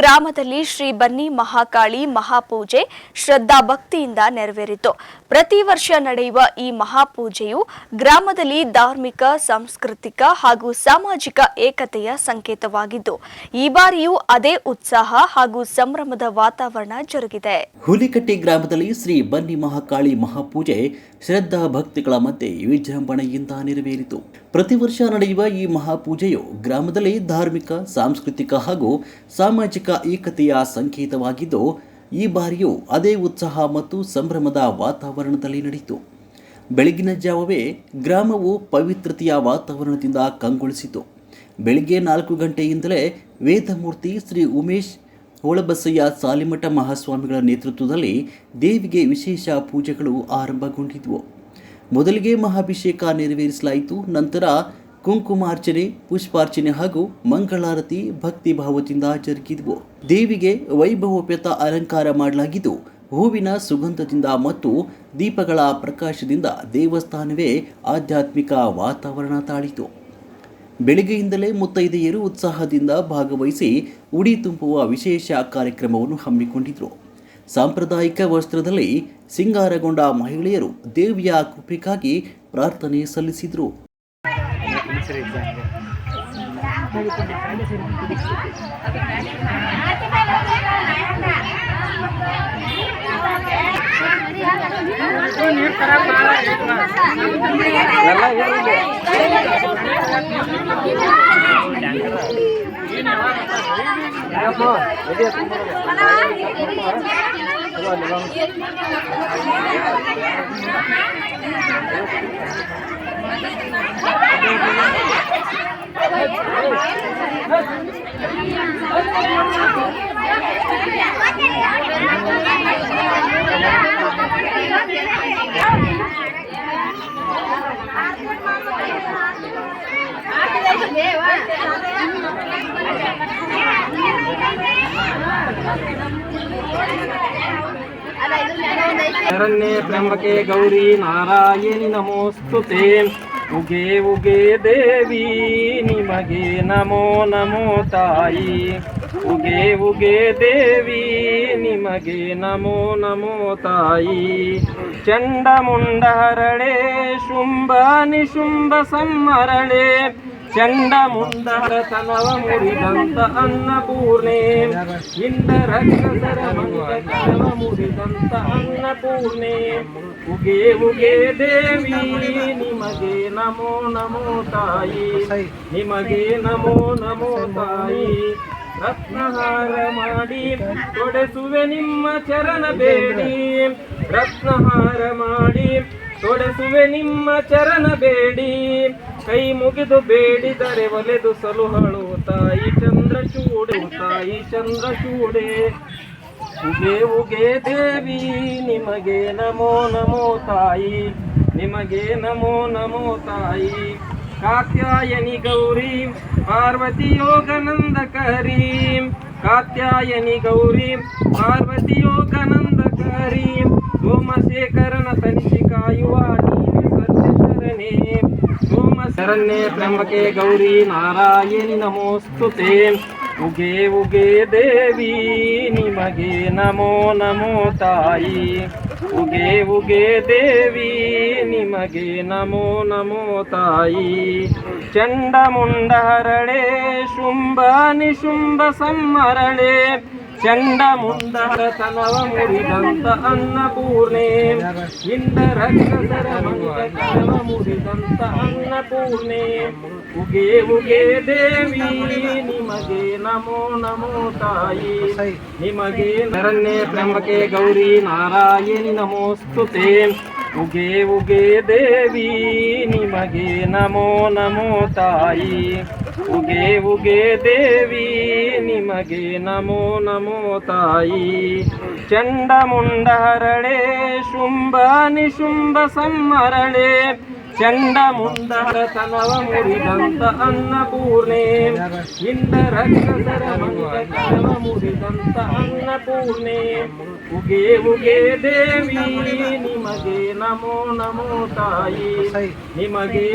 ಗ್ರಾಮದಲ್ಲಿ ಶ್ರೀ ಬನ್ನಿ ಮಹಾಕಾಳಿ ಮಹಾಪೂಜೆ ಶ್ರದ್ಧಾ ಭಕ್ತಿಯಿಂದ ನೆರವೇರಿತು. ಪ್ರತಿ ವರ್ಷ ನಡೆಯುವ ಈ ಮಹಾಪೂಜೆಯು ಗ್ರಾಮದಲ್ಲಿ ಧಾರ್ಮಿಕ, ಸಾಂಸ್ಕೃತಿಕ ಹಾಗೂ ಸಾಮಾಜಿಕ ಏಕತೆಯ ಸಂಕೇತವಾಗಿದ್ದು, ಈ ಬಾರಿಯೂ ಅದೇ ಉತ್ಸಾಹ ಹಾಗೂ ಸಂಭ್ರಮದ ವಾತಾವರಣ ಜರುಗಿದೆ. ಹುಲಿಕಟ್ಟಿ ಗ್ರಾಮದಲ್ಲಿ ಶ್ರೀ ಬನ್ನಿ ಮಹಾಕಾಳಿ ಮಹಾಪೂಜೆ ಶ್ರದ್ಧಾ ಭಕ್ತಿಗಳ ಮಧ್ಯೆ ವಿಜೃಂಭಣೆಯಿಂದ ನೆರವೇರಿತು. ಪ್ರತಿ ವರ್ಷ ನಡೆಯುವ ಈ ಮಹಾಪೂಜೆಯು ಗ್ರಾಮದಲ್ಲಿ ಧಾರ್ಮಿಕ, ಸಾಂಸ್ಕೃತಿಕ ಹಾಗೂ ಸಾಮಾಜಿಕ ಏಕತೆಯ ಸಂಕೇತವಾಗಿದ್ದು, ಈ ಬಾರಿಯೂ ಅದೇ ಉತ್ಸಾಹ ಮತ್ತು ಸಂಭ್ರಮದ ವಾತಾವರಣದಲ್ಲಿ ನಡೆಯಿತು. ಬೆಳಗಿನ ಜಾವವೇ ಗ್ರಾಮವು ಪವಿತ್ರತೆಯ ವಾತಾವರಣದಿಂದ ಕಂಗೊಳಿಸಿತು. ಬೆಳಿಗ್ಗೆ 4 ಗಂಟೆಯಿಂದಲೇ ವೇದಮೂರ್ತಿ ಶ್ರೀ ಉಮೇಶ್ ಹೊಳಬಸಯ್ಯ ಸಾಲಿಮಠ ಮಹಾಸ್ವಾಮಿಗಳ ನೇತೃತ್ವದಲ್ಲಿ ದೇವಿಗೆ ವಿಶೇಷ ಪೂಜೆಗಳು ಆರಂಭಗೊಂಡಿದ್ವು. ಮೊದಲಿಗೆ ಮಹಾಭಿಷೇಕ ನೆರವೇರಿಸಲಾಯಿತು. ನಂತರ ಕುಂಕುಮಾರ್ಚನೆ, ಪುಷ್ಪಾರ್ಚನೆ ಹಾಗೂ ಮಂಗಳಾರತಿ ಭಕ್ತಿ ಭಾವದಿಂದ ಜರುಗಿದವು. ದೇವಿಗೆ ವೈಭವೋಪೇತ ಅಲಂಕಾರ ಮಾಡಲಾಗಿದ್ದು, ಹೂವಿನ ಸುಗಂಧದಿಂದ ಮತ್ತು ದೀಪಗಳ ಪ್ರಕಾಶದಿಂದ ದೇವಸ್ಥಾನವೇ ಆಧ್ಯಾತ್ಮಿಕ ವಾತಾವರಣ ತಾಳಿತು. ಬೆಳಿಗ್ಗೆಯಿಂದಲೇ ಮುತ್ತೈದೆಯರು ಉತ್ಸಾಹದಿಂದ ಭಾಗವಹಿಸಿ ಉಡಿ ತುಂಬುವ ವಿಶೇಷ ಕಾರ್ಯಕ್ರಮವನ್ನು ಹಮ್ಮಿಕೊಂಡಿದ್ದರು. ಸಾಂಪ್ರದಾಯಿಕ ವಸ್ತ್ರದಲ್ಲಿ ಸಿಂಗಾರಗೊಂಡ ಮಹಿಳೆಯರು ದೇವಿಯ ಕೃಪೆಗಾಗಿ ಪ್ರಾರ್ಥನೆ ಸಲ್ಲಿಸಿದರು. ಶರಣ್ಯೇ ತ್ರ್ಯಂಬಕೆ ಗೌರಿ ನಾರಾಯಣಿ ನಮೋಸ್ತುತೆ. ಉಗೆ ಉಗೆ ದೇವಿ ನಿಮಗೆ ನಮೋ ನಮೋ ತಾಯಿ. ಉಗೆ ಉಗೆ ದೇವಿ ನಿಮಗೆ ನಮೋ ನಮೋ ತಾಯಿ. ಚಂಡಮುಂಡ ಹರಳೆ ಶುಂಭ ನಿಶುಂಭ ಸಮ್ಮರಳೆ. ಚಂಡಮುಂಡರತನವ ಮುರಿದಂತ ಅನ್ನಪೂರ್ಣೆ. ಇಂದರಕ್ಷಸರ ಮಂಗತನವ ಮುರಿದಂತ ಅನ್ನಪೂರ್ಣೆ. ಉಗೆ ಉಗೆ ದೇವಿ ನಿಮಗೆ ನಮೋ ನಮೋ ತಾಯಿ. ನಿಮಗೆ ನಮೋ ನಮೋ ತಾಯಿ. ರತ್ನಹಾರ ಮಾಡಿ ತೊಡೆಸುವೆ ನಿಮ್ಮ ಚರಣ ಬೇಡಿ. ರತ್ನಹಾರ ಮಾಡಿ ತೊಡೆಸುವೆ ನಿಮ್ಮ ಚರಣ ಬೇಡಿ. ಕೈ ಮುಗಿದು ಬೇಡಿದರೆ ಒಲೆದು ಸಲುಹಳು ತಾಯಿ ಚಂದ್ರಚೂಡೆ. ತಾಯಿ ಚಂದ್ರಚೂಡೆ. ಉಗೆ ಉಗೆ ದೇವಿ ನಿಮಗೆ ನಮೋ ನಮೋ ತಾಯಿ. ನಿಮಗೆ ನಮೋ ನಮೋ ತಾಯಿ. ಕಾತ್ಯಾಯನಿ ಗೌರಿ ಪಾರ್ವತಿ ಯೋಗನಂದಕರಿ. ಕಾತ್ಯಾಯನಿ ಗೌರಿ ಪಾರ್ವತಿ ಯೋಗನಂದಕರಿ. ಸೋಮಶೇಖರನ ತನಿಸಿ ಕಾಯುವ ಸತ್ಯಶರಣೆ. ಶರಣ್ಯೇ ತ್ರ್ಯಂಬಕೆ ಗೌರಿ ನಾರಾಯಣಿ ನಮೋಸ್ತುತೆ. ಉಗೆ ಉಗೆ ದೇವಿ ನಿಮಗೆ ನಮೋ ನಮೋ ತಾಯಿ. ಉಗೆ ಉಗೆ ದೇವಿ ನಿಮಗೆ ನಮೋ ನಮೋ ತಾಯಿ. ಚಂಡಮುಂಡ ಹರಳೆ ಶುಂಭ ನಿಶುಂಭ ಸಮ್ಮರಳೆ. ಚಂಡಮುಂಡರತನವ ಮುರಿದಂತ ಅನ್ನಪೂರ್ಣೆ. ಇಂದರಕ್ಷಸರ ಮಂಗತನವ ಮುರಿದಂತ ಅನ್ನಪೂರ್ಣೆ. ಉಗೆ ಉಗೆ ದೇವಿ ನಿಮಗೆ ನಮೋ ನಮೋ ತಾಯಿ. ನಿಮಗೆ ಶರಣ್ಯೇ ತ್ರ್ಯಂಬಕೆ ಗೌರಿ ನಾರಾಯಣಿ ನಮೋಸ್ತುತೆ. ಉಗೆ ಉಗೆ ದೇವಿ ನಿಮಗೆ ನಮೋ ನಮೋ ತಾಯಿ. ಉಗೆ ಉಗೆ ದೇವಿ ನಿಮಗೆ ನಮೋ ನಮೋ ತಾಯಿ. ಚಂಡಮುಂಡ ಹರಳೆ ಶುಂಭ ನಿಶುಂಭ ಸಮ್ಮರಳೆ. ಚಂಡಮುಂಡರತನವ ಮುರಿದಂತ ಅನ್ನಪೂರ್ಣೆ. ಇಂದರಕ್ಷಸರ ಮಂಗತನವ ಮುರಿದಂತ ಅನ್ನಪೂರ್ಣೆ. ಉಗೆ ಉಗೆ ದೇವಿ ನಿಮಗೆ ನಮೋ ನಮೋ ತಾಯಿ. ನಿಮಗೆ